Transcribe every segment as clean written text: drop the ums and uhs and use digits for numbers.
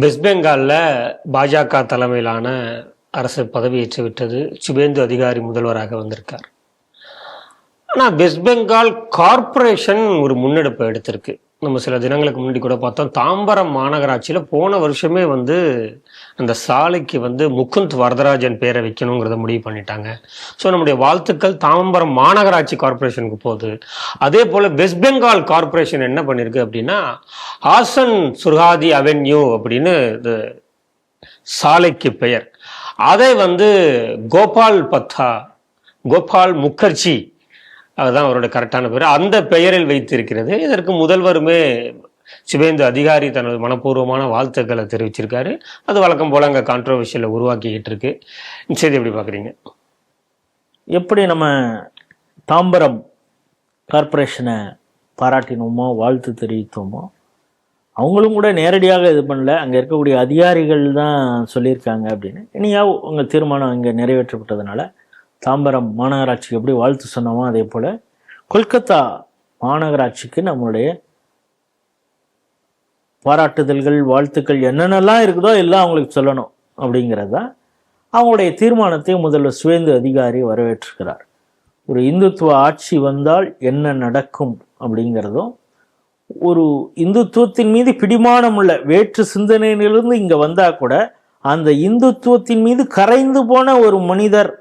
West பெங்காலில் பாஜக தலைமையிலான அரசு பதவியேற்று விட்டது. சுபேந்து அதிகாரி முதல்வராக வந்திருக்கார். ஆனால் வெஸ்ட் பெங்கால் கார்பரேஷன் ஒரு முன்னெடுப்பை எடுத்திருக்கு. நம்ம சில தினங்களுக்கு முன்னாடி கூட பார்த்தோம், தாம்பரம் மாநகராட்சியில் போன வருஷமே அந்த சாலைக்கு முகுந்த் வரதராஜன் பேரை வைக்கணுங்கிறத முடிவு பண்ணிட்டாங்க. ஸோ நம்முடைய வாழ்த்துக்கள் தாம்பரம் மாநகராட்சி கார்பரேஷனுக்கு போகுது. அதே போல் வெஸ்ட் பெங்கால் கார்பரேஷன் என்ன பண்ணியிருக்கு அப்படின்னா, ஹாசன் சுர்ஹாதி அவென்யூ அப்படின்னு இது சாலைக்கு பெயர், அதை கோபால் முகர்ஜி, அதுதான் அவரோட கரெக்டான பெயர், அந்த பெயரில் வைத்திருக்கிறது. இதற்கு முதல்வருமே சுபேந்து அதிகாரி தனது மனப்பூர்வமான வாழ்த்துக்களை தெரிவிச்சிருக்காரு. அது வழக்கம் போல அங்கே கான்ட்ரவர்ஷியலை உருவாக்கிக்கிட்டு இருக்கு. சரி, எப்படி பார்க்குறீங்க? எப்படி நம்ம தாம்பரம் கார்பரேஷனை பாராட்டினோமோ வாழ்த்து தெரிவித்தோமோ, அவங்களும் கூட நேரடியாக இது பண்ணல, அங்கே இருக்கக்கூடிய அதிகாரிகள் தான் சொல்லியிருக்காங்க அப்படின்னு. இனியா உங்கள் தீர்மானம் இங்கே நிறைவேற்றப்பட்டதுனால தாம்பரம் மாநகராட்சிக்கு எப்படி வாழ்த்து சொன்னோமோ அதே போல் கொல்கத்தா மாநகராட்சிக்கு நம்மளுடைய பாராட்டுதல்கள் வாழ்த்துக்கள் என்னென்னலாம் இருக்குதோ எல்லாம் அவங்களுக்கு சொல்லணும் அப்படிங்கிறது தான் அவங்களுடைய தீர்மானத்தை முதல்வர் சுவேந்து அதிகாரி வரவேற்றிருக்கிறார். ஒரு இந்துத்துவ ஆட்சி வந்தால் என்ன நடக்கும் அப்படிங்கிறதும், ஒரு இந்துத்துவத்தின் மீது பிடிமானம் உள்ள வேற்று சிந்தனையிலிருந்து இங்கே வந்தால் கூட அந்த இந்துத்துவத்தின் மீது கரைந்து போன ஒரு மனிதர்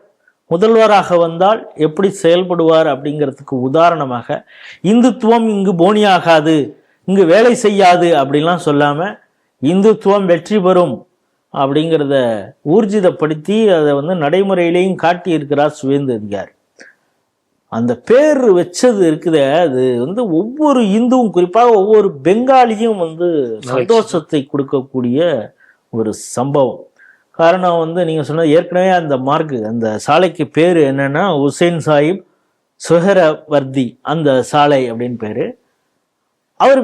முதல்வராக வந்தால் எப்படி செயல்படுவார் அப்படிங்கிறதுக்கு உதாரணமாக, இந்துத்துவம் இங்கு போனியாகாது, இங்கு வேலை செய்யாது அப்படின்லாம் சொல்லாமல் இந்துத்துவம் வெற்றி பெறும் அப்படிங்கிறத ஊர்ஜிதப்படுத்தி அதை நடைமுறையிலையும் காட்டி இருக்கிறார் சுவேந்து அதிகாரி. அந்த பேர் வச்சது இருக்குத, அது ஒவ்வொரு இந்துவும், குறிப்பாக ஒவ்வொரு பெங்காலியும் சந்தோஷத்தை கொடுக்கக்கூடிய ஒரு சம்பவம். காரணம் நீங்கள் சொன்னது ஏற்கனவே அந்த அந்த சாலைக்கு பேர் என்னன்னா ஹுசைன் சாஹிப் சுஹரவர்தி அந்த சாலை அப்படின்னு பேரு. அவர்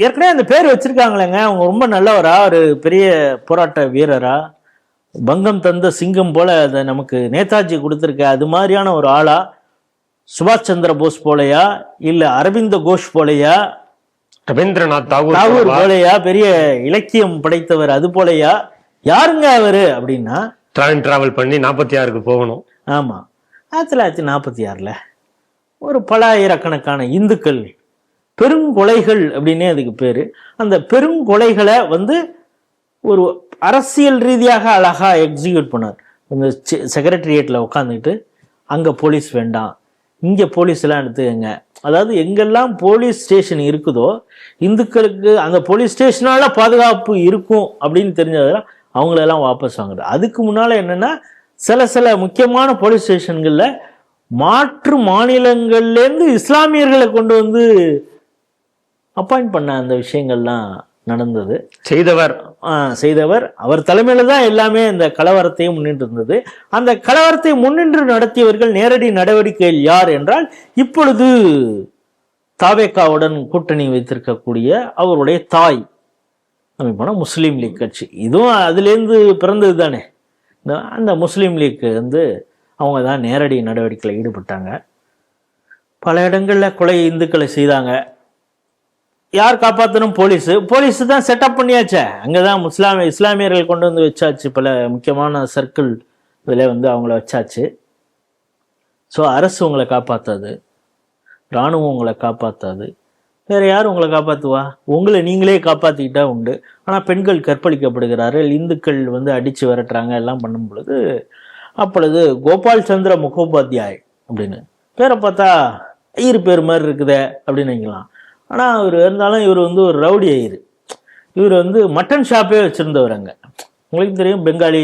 ஏற்கனவே அந்த பேர் வச்சிருக்காங்களேங்க. அவங்க ரொம்ப நல்லவரா, ஒரு பெரிய போராட்ட வீரரா, பங்கம் தந்த சிங்கம் போல அதை நமக்கு நேதாஜி கொடுத்துருக்க அது மாதிரியான ஒரு ஆளா, சுபாஷ் சந்திர போஸ் போலையா, இல்ல அரவிந்த கோஷ் போலையா, ரவீந்திரநாத் தாகூர் போலையா, பெரிய இலக்கியம் படைத்தவர் அது போலையா, யாருங்க அவரு அப்படின்னா, டிராவல் பண்ணி 46க்கு போகணும். ஆமா, 1946 ஒரு பல ஆயிரக்கணக்கான இந்துக்கள் பெருங்கொலைகள் அப்படின்னே அதுக்கு பேரு. அந்த பெருங்கொலைகளை ஒரு அரசியல் ரீதியாக அழகா எக்ஸிக்யூட் பண்ணார். இந்த செக்ரட்டரியேட்ல உட்காந்துக்கிட்டு, அங்க போலீஸ் வேண்டாம், இங்க போலீஸ் எல்லாம் எடுத்துக்கங்க, அதாவது எங்கெல்லாம் போலீஸ் ஸ்டேஷன் இருக்குதோ இந்துக்களுக்கு அந்த போலீஸ் ஸ்டேஷனால பாதுகாப்பு இருக்கும் அப்படின்னு தெரிஞ்சதெல்லாம் அவங்களெல்லாம் வாபஸ் வாங்குறது. அதுக்கு முன்னால என்னன்னா, சில முக்கியமான போலீஸ் ஸ்டேஷன்கள்ல மாற்று மாநிலங்கள்லேருந்து இஸ்லாமியர்களை கொண்டு அப்பாயிண்ட் பண்ண அந்த விஷயங்கள்லாம் நடந்தது. செய்தவர் அவர் தலைமையில தான் எல்லாமே இந்த கலவரத்தையும் முன்னின்று இருந்தது. அந்த கலவரத்தை முன்னின்று நடத்தியவர்கள் நேரடி நடவடிக்கையில் யார் என்றால், இப்பொழுது தாவேகாவுடன் கூட்டணி வைத்திருக்கக்கூடிய அவருடைய தாய் அமைப்பான முஸ்லீம் லீக் கட்சி. இதுவும் அதுலேருந்து பிறந்தது தானே. அந்த முஸ்லீம் லீக் அவங்க தான் நேரடி நடவடிக்கையில் ஈடுபட்டாங்க. பல இடங்களில் கொலை இந்துக்களை செய்தாங்க. யார் காப்பாற்றணும்? போலீஸ் தான் செட்டப் பண்ணியாச்சே. அங்கே தான் இஸ்லாமியர்கள் கொண்டு வச்சாச்சு. பல முக்கியமான சர்க்கிள் இதில் அவங்கள வச்சாச்சு. ஸோ அரசு உங்களை காப்பாற்றாது, இராணுவம் உங்களை காப்பாற்றாது, வேற யார் உங்களை காப்பாற்றுவா? உங்களை நீங்களே காப்பாற்றிக்கிட்டா உண்டு. ஆனால் பெண்கள் கற்பழிக்கப்படுகிறார்கள், இந்துக்கள் அடித்து விரட்டுறாங்க, எல்லாம் பண்ணும் பொழுது அப்பொழுது கோபால் சந்திர முகோபாத்யாய் அப்படின்னு பேரை பார்த்தா ஐயர் பேர் மாதிரி இருக்குதே அப்படின்னு வைக்கலாம். ஆனால் அவர் இருந்தாலும் இவர் ஒரு ரவுடி ஐயர். இவர் மட்டன் ஷாப்பே வச்சுருந்தவர். அங்கே உங்களுக்கு தெரியும், பெங்காலி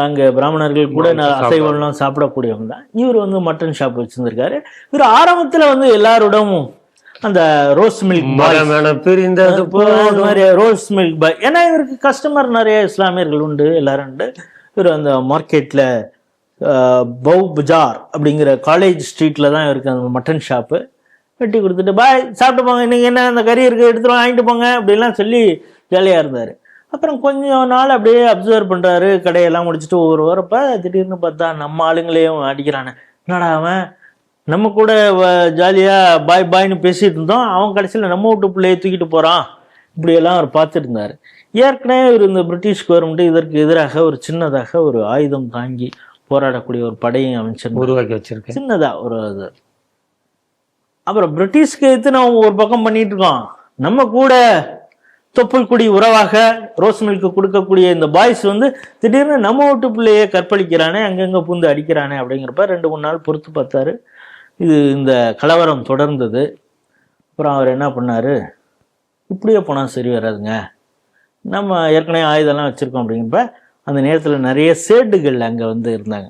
அங்கே பிராமணர்கள் கூட அசைவம்லாம் சாப்பிடக்கூடியவங்க தான். இவர் மட்டன் ஷாப் வச்சுருந்துருக்காரு. இவர் ஆரம்பத்தில் எல்லாரோடவும் அந்த ரோஸ் மில்க் ரோஸ் மில்க் பாய், ஏன்னா இவருக்கு கஸ்டமர் நிறைய இஸ்லாமியர்கள் உண்டு, எல்லாரும் உண்டு. இவர் அந்த மார்க்கெட்ல பவு பஜார் அப்படிங்கிற காலேஜ் ஸ்ட்ரீட்ல தான் இவருக்கு அந்த மட்டன் ஷாப்பு. வெட்டி கொடுத்துட்டு பாய் சாப்பிட்டு போங்க, இன்னைக்கு என்ன அந்த கறி இருக்கு எடுத்துட்டு வாங்கிட்டு போங்க அப்படின்லாம் சொல்லி ஜாலியாக இருந்தார். அப்புறம் கொஞ்சம் நாள் அப்படியே அப்சர்வ் பண்ணுறாரு. கடையெல்லாம் முடிச்சுட்டு ஒவ்வொரு வரப்போ திடீர்னு பார்த்தா நம்ம ஆளுங்களையும் அடிக்கிறானே. என்னடா அவன் நம்ம கூட ஜாலியாக பாய் பாய்னு பேசிகிட்டு இருந்தோம், அவன் கடைசியில் நம்ம வீட்டு பிள்ளையை தூக்கிட்டு போகிறான், இப்படியெல்லாம் அவர் பார்த்துட்டு இருந்தார். ஏற்கனவே இவர் இந்த பிரிட்டிஷ் கவர்மெண்ட் இதற்கு எதிராக ஒரு சின்னதாக ஒரு ஆயுதம் தாங்கி போராடக்கூடிய ஒரு படையை அமைச்சிருந்தார், உருவாக்கி வச்சிருக்கேன் சின்னதா ஒரு இது. அப்புறம் பிரிட்டிஷ்க்கு எடுத்து நம்ம ஒரு பக்கம் பண்ணிட்டு இருக்கோம், நம்ம கூட தொப்புள் குடி உறவாக ரோஸ் மில்க்கு கொடுக்கக்கூடிய இந்த பாய்ஸ் வந்து திடீர்னு நம்ம வீட்டு பிள்ளையே கற்பழிக்கிறானே, அங்கங்க பூந்து அடிக்கிறானே அப்படிங்கிறப்ப 2-3 நாள் பொறுத்து பார்த்தாரு. இந்த கலவரம் தொடர்ந்தது. அப்புறம் அவர் என்ன பண்ணாரு, இப்படியே போனால் சரி வராதுங்க, நம்ம ஏற்கனவே ஆயுதம்லாம் வச்சுருக்கோம் அப்படிங்கிறப்ப அந்த நேரத்தில் நிறைய சேட்டுகள் அங்கே வந்து இருந்தாங்க.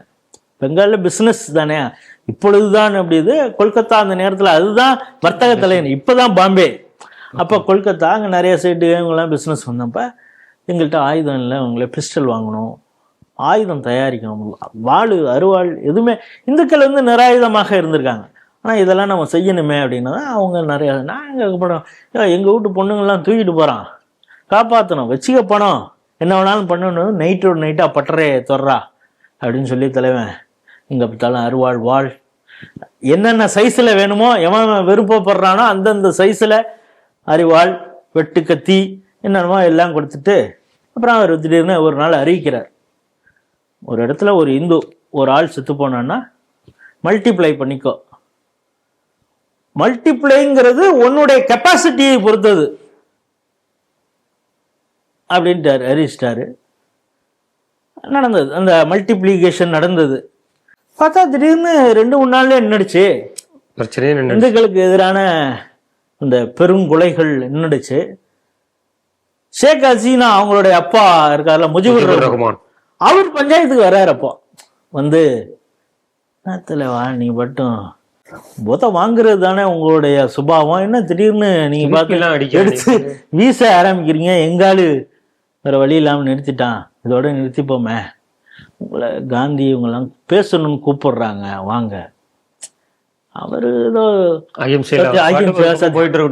பெங்காலில் பிஸ்னஸ் தானே இப்பொழுதுதான் அப்படி இது, கொல்கத்தா அந்த நேரத்தில் அதுதான் வர்த்தக தலைவன், இப்போதான் பாம்பே. அப்போ கொல்கத்தா அங்கே நிறைய சேட்டு இவங்கெல்லாம் பிஸ்னஸ் வந்தப்போ எங்கள்கிட்ட ஆயுதம் இல்லை, உங்களை பிஸ்டல் வாங்கணும், ஆயுதம் தயாரிக்கணும், வாள் அருவாள் எதுவுமே இந்துக்கள் வந்து நிராயுதமாக இருந்திருக்காங்க. ஆனால் இதெல்லாம் நம்ம செய்யணுமே அப்படின்னா தான் அவங்க நிறையா நாங்கள் படம் எங்கள் வீட்டு பொண்ணுங்கள்லாம் தூக்கிட்டு போகிறான், காப்பாற்றணும், வச்சுக்க பணம், என்ன வேணாலும் பண்ணணும், நைட்டோட நைட்டாக பட்டறையை தொடரா அப்படின்னு சொல்லி தலைவன் இங்கே பார்த்தாலும் அருவாள் வாள் என்னென்ன சைஸில் வேணுமோ எவன் விருப்பப்படுறானோ அந்தந்த சைஸில் அரிவாள் வெட்டு கத்தி என்னென்னமோ எல்லாம் கொடுத்துட்டு அப்புறம் அவர் திடீர்னு ஒரு நாள் அறிவிக்கிறார், ஒரு இடத்துல ஒரு இந்து ஒரு ஆள் செத்து போனான்னா மல்டிப்ளை பண்ணிக்கோ, மல்டிப்ளைங்கிறது உன்னுடைய கெப்பாசிட்டியை பொறுத்தது அப்படின்ட்டாரு, அறிவிச்சிட்டாரு. நடந்தது, அந்த மல்டிப்ளிகேஷன் நடந்தது. பார்த்தா திடீர்னு 2-3 நாள்ல என்னடிச்சு, பிரச்சனையே இந்துக்களுக்கு எதிரான இந்த பெருங்கொலைகள் என்னடிச்சு. ஷேக் ஹசீனா அவங்களுடைய அப்பா இருக்கார்ல முஜிபுர் ரஹ்மான், அவர் பஞ்சாயத்துக்கு வர்றாரு. அப்போ வந்து வா நீ மட்டும் பொத்த வாங்குறது தானே உங்களுடைய சுபாவம், என்ன திடீர்னு நீங்க பார்த்து எடுத்து வீச ஆரம்பிக்கிறீங்க, எங்காலு வேற வழி இல்லாமல் நிறுத்திட்டான், இதோட நிறுத்திப்போமே, உங்களை காந்தி இவங்கெல்லாம் பேசணும்னு கூப்பிடுறாங்க வாங்க. அவரு ஏதோ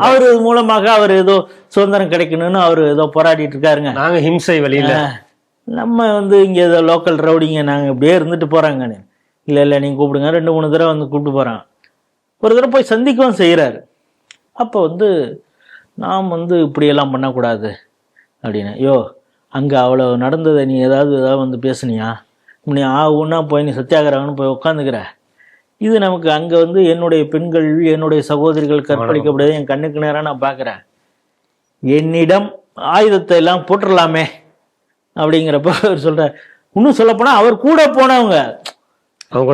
அவரு மூலமாக அவர் ஏதோ சுதந்திரம் கிடைக்கணும்னு அவரு ஏதோ போராடிட்டு இருக்காருங்க. நாங்க ஹிம்சை வழியில நம்ம வந்து இங்க ஏதோ லோக்கல் ரவுடிங்க நாங்க இப்படியே இருந்துட்டு போறாங்கன்னு, இல்ல இல்ல நீங்க கூப்பிடுங்க. 2-3 தடவை வந்து கூப்பிட்டு போறான், ஒரு தடவை போய் சந்திக்கவும் செய்யறாரு. அப்போ வந்து நாம் வந்து இப்படியெல்லாம் பண்ணக்கூடாது அப்படின்னு. ஐயோ அங்கே அவ்வளோ நடந்ததை நீ ஏதாவது வந்து பேசுனியா, நீ ஒன்றா போய் நீ சத்தியாகிரகம்னு போய் உட்காந்துக்கிற, இது நமக்கு அங்கே வந்து என்னுடைய பெண்கள் என்னுடைய சகோதரிகள் கற்பழிக்கப்படாது என் கண்ணுக்கு நேரம் நான் பார்க்குறேன், என்னிடம் ஆயுதத்தை எல்லாம் போட்டுடலாமே அப்படிங்கிறப்ப அவர் சொல்கிறார். இன்னும் சொல்லப்போனால் அவர் கூட போனவங்க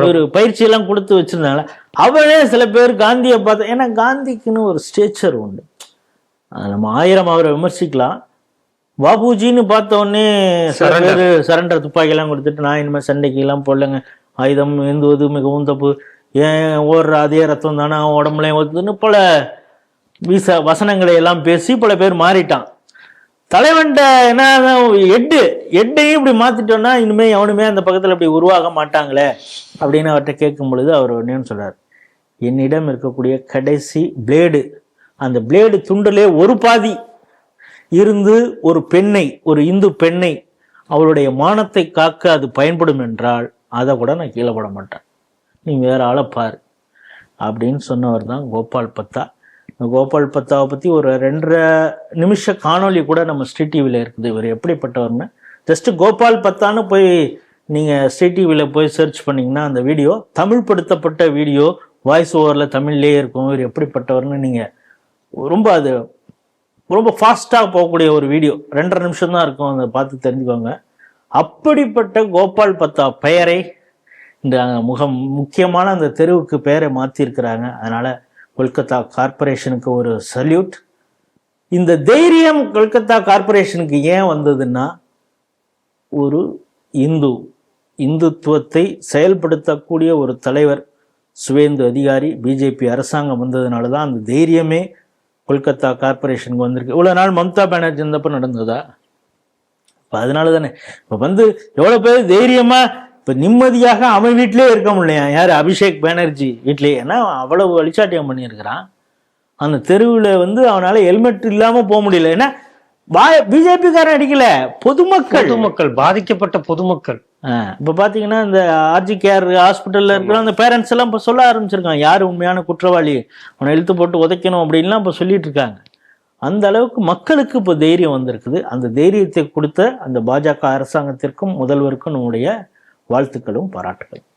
ஒரு பயிற்சியெல்லாம் கொடுத்து வச்சுருந்தாங்களே, அவரே சில பேர் காந்தியை பார்த்தா, ஏன்னா காந்திக்குன்னு ஒரு ஸ்டேச்சர் உண்டு, நம்ம 1000 அவரை விமர்சிக்கலாம், பாபுஜின்னு பார்த்த உடனே சில பேர் சரண்டர் துப்பாக்கியெல்லாம் கொடுத்துட்டு நான் இனிமேல் சண்டைக்கெல்லாம் போடலங்க, ஆயுதம் ஏந்துவது மிகவும் தப்பு, ஏன் ஓடுற அதே ரத்தம் தானே உடம்புலையும் ஓத்துதுன்னு பல வசனங்களை எல்லாம் பேசி பல பேர் மாறிட்டான். தலைவன்ட்ட என்ன எட்டையும் இப்படி மாத்திட்டோம்னா இனிமே எவனுமே அந்த பக்கத்தில் இப்படி உருவாக மாட்டாங்களே அப்படின்னு அவர்கிட்ட கேட்கும் பொழுது அவர் என்னன்னு சொல்றாரு, என்னிடம் இருக்கக்கூடிய கடைசி பிளேடு, அந்த பிளேடு துண்டிலே ஒரு பாதி இருந்து ஒரு பெண்ணை, ஒரு இந்து பெண்ணை, அவளுடைய மானத்தை காக்க அது பயன்படும் என்றால் அதை கூட நான் கீழே போட மாட்டேன், நீ வேற ஆளை பாரு அப்படின்னு சொன்னவர் தான் கோபால் பத்தா. கோபால் பத்தாவை பற்றி ஒரு 2.5 நிமிஷ காணொலி கூட நம்ம ஸ்ரீ டிவியில் இருக்குது. இவர் எப்படிப்பட்டவர்னு ஜஸ்ட் கோபால் பத்தான்னு போய் நீங்கள் ஸ்ரீ டிவியில் போய் சர்ச் பண்ணிங்கன்னா அந்த வீடியோ தமிழ் படுத்தப்பட்ட வீடியோ, வாய்ஸ் ஓவரில் தமிழ்லேயே இருக்கும். இவர் எப்படிப்பட்டவர்னு நீங்கள் ரொம்ப ஃபாஸ்ட்டாக போகக்கூடிய ஒரு வீடியோ, 2.5 நிமிஷம் தான் இருக்கும், அதை பார்த்து தெரிஞ்சுக்கோங்க. அப்படிப்பட்ட கோபால் பத்தா பெயரை இந்த முக்கியமான அந்த தெருவுக்கு பெயரை மாற்றிருக்கிறாங்க. அதனால கொல்கத்தா கார்பரேஷனுக்கு ஒரு சல்யூட். இந்த தைரியம் கொல்கத்தா கார்பரேஷனுக்கு ஏன் வந்ததுன்னா, ஒரு இந்துத்துவத்தை செயல்படுத்தக்கூடிய ஒரு தலைவர் சுவேந்து அதிகாரி, பிஜேபி அரசாங்கம் வந்ததுனால தான் அந்த தைரியமே கொல்கத்தா கார்பரேஷனுக்கு வந்திருக்கு. இவ்வளோ நாள் மம்தா பானர்ஜி இருந்தப்ப நடந்ததா? இப்போ அதனால தானே இப்போ வந்து எவ்வளோ பேர் தைரியமாக இப்போ நிம்மதியாக அவன் வீட்டிலே இருக்க முடியலையா, யார் அபிஷேக் பானர்ஜி வீட்லேயே, ஏன்னா அவ்வளவு வழிச்சாட்டியம் பண்ணியிருக்கிறான். அந்த தெருவில் வந்து அவனால் ஹெல்மெட் இல்லாமல் போக முடியல, ஏன்னா பிஜேபிக்காரன் அடிக்கல, பொதுமக்கள் பாதிக்கப்பட்ட பொதுமக்கள். இப்போ பார்த்தீங்கன்னா இந்த ஆர்ஜி கேர் ஹாஸ்பிட்டலில் இருக்கிற அந்த பேரண்ட்ஸ் எல்லாம் இப்போ சொல்ல ஆரம்பிச்சிருக்காங்க, யார் உண்மையான குற்றவாளி, அவனை இழுத்து போட்டு உதைக்கணும் அப்படின்லாம் இப்போ சொல்லிட்டு இருக்காங்க. அந்த அளவுக்கு மக்களுக்கு இப்போ தைரியம் வந்திருக்குது. அந்த தைரியத்தை கொடுத்த அந்த பாஜக அரசாங்கத்திற்கும் முதல்வருக்கும் நம்முடைய வாழ்த்துக்களும் பாராட்டுகளும்.